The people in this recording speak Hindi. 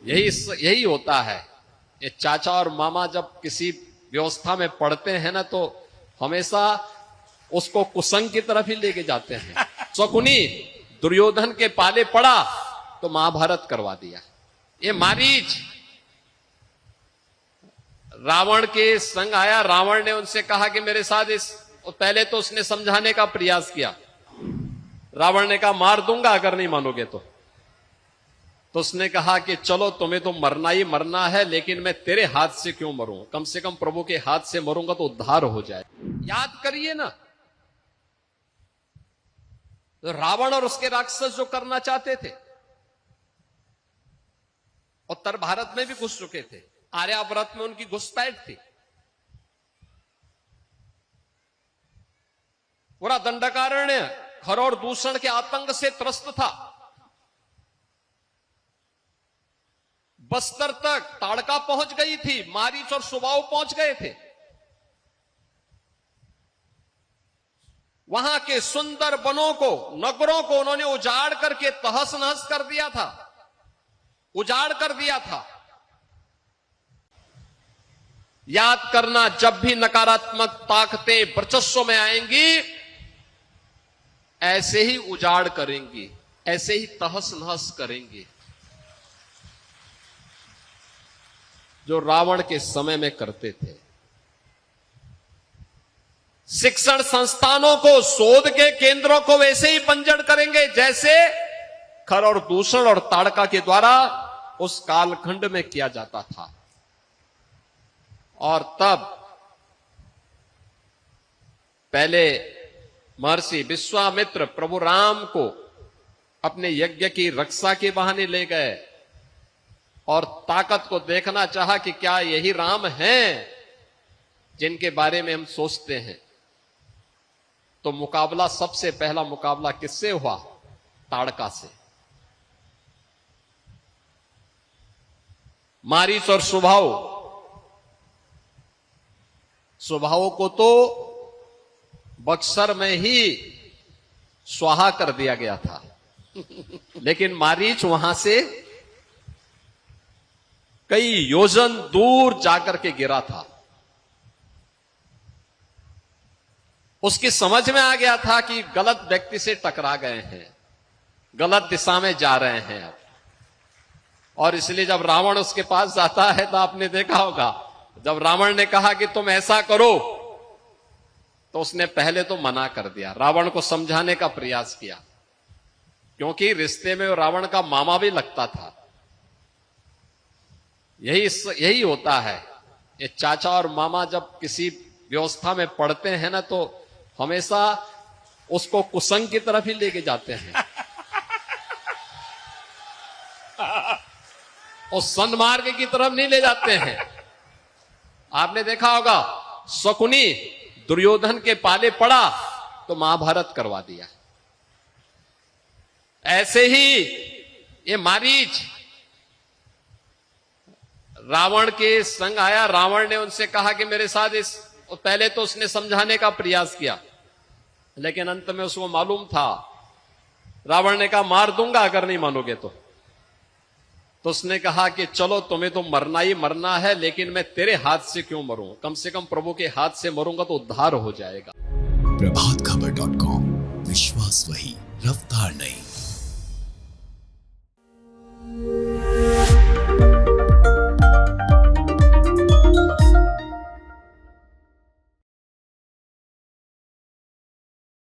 यही होता है। ये चाचा और मामा जब किसी व्यवस्था में पढ़ते हैं ना, तो हमेशा उसको कुसंग की तरफ ही लेके जाते हैं। शकुनी दुर्योधन के पाले पड़ा तो महाभारत करवा दिया। ये मारीच रावण के संग आया, रावण ने उनसे कहा कि मेरे साथ पहले तो उसने समझाने का प्रयास किया। रावण ने कहा मार दूंगा अगर नहीं मानोगे तो उसने कहा कि चलो तुम्हें तो मरना ही मरना है, लेकिन मैं तेरे हाथ से क्यों मरूं, कम से कम प्रभु के हाथ से मरूंगा तो उद्धार हो जाए। याद करिए ना, तो रावण और उसके राक्षस जो करना चाहते थे, उत्तर भारत में भी घुस चुके थे, आर्यावर्त में उनकी घुसपैठ थी, पूरा दंडकारण्य खर और दूषण के आतंक से त्रस्त था। बस्तर तक ताड़का पहुंच गई थी, मारीच और सुबाऊ पहुंच गए थे। वहां के सुंदर वनों को, नगरों को उन्होंने उजाड़ करके तहस नहस कर दिया था, उजाड़ कर दिया था। याद करना, जब भी नकारात्मक ताकतें वर्चस्व में आएंगी, ऐसे ही उजाड़ करेंगी, ऐसे ही तहस नहस करेंगी, जो रावण के समय में करते थे। शिक्षण संस्थानों को, शोध के केंद्रों को वैसे ही बंजर करेंगे जैसे खर और दूषण और ताड़का के द्वारा उस कालखंड में किया जाता था। और तब पहले महर्षि विश्वामित्र प्रभु राम को अपने यज्ञ की रक्षा के बहाने ले गए और ताकत को देखना चाहा कि क्या यही राम हैं जिनके बारे में हम सोचते हैं। तो मुकाबला, सबसे पहला मुकाबला किससे हुआ? ताड़का से। मारीच और सुबाहु को तो बक्सर में ही स्वाहा कर दिया गया था, लेकिन मारीच वहां से कई योजन दूर जाकर के गिरा था। उसकी समझ में आ गया था कि गलत व्यक्ति से टकरा गए हैं, गलत दिशा में जा रहे हैं अब। और इसलिए जब रावण उसके पास जाता है, तो आपने देखा होगा, जब रावण ने कहा कि तुम ऐसा करो, तो उसने पहले तो मना कर दिया, रावण को समझाने का प्रयास किया, क्योंकि रिश्ते में रावण का मामा भी लगता था। यही होता है। ये चाचा और मामा जब किसी व्यवस्था में पढ़ते हैं ना, तो हमेशा उसको कुसंग की तरफ ही लेके जाते हैं, और सन्मार्ग की तरफ नहीं ले जाते हैं। आपने देखा होगा, शकुनी दुर्योधन के पाले पड़ा तो महाभारत करवा दिया। ऐसे ही ये मारीच रावण के संग आया, रावण ने उनसे कहा कि मेरे साथ पहले तो उसने समझाने का प्रयास किया, लेकिन अंत में उसको मालूम था, रावण ने कहा मार दूंगा अगर नहीं मानोगे तो उसने कहा कि चलो तुम्हें तो मरना ही मरना है, लेकिन मैं तेरे हाथ से क्यों मरूं, कम से कम प्रभु के हाथ से मरूंगा तो उद्धार हो जाएगा। प्रभातखबर.com, विश्वास वही, रफ्तार नहीं।